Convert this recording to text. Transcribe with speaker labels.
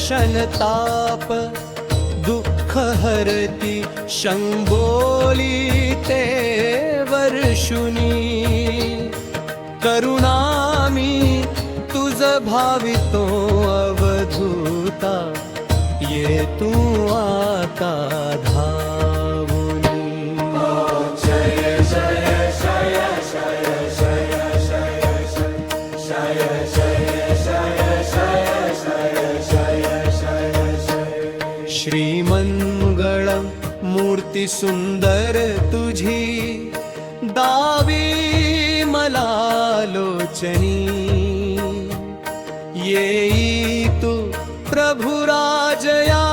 Speaker 1: शनताप दुःख हरती शंभोली ते वर्षुनी करुणामी तुझ भावितो अवधूता ये तू आता धावुनी
Speaker 2: जय जय जय जय जय जय जय जय
Speaker 1: श्रीमंगल मूर्ती सुंदर तुझी दावी मला लोचनी येई तू प्रभु राजया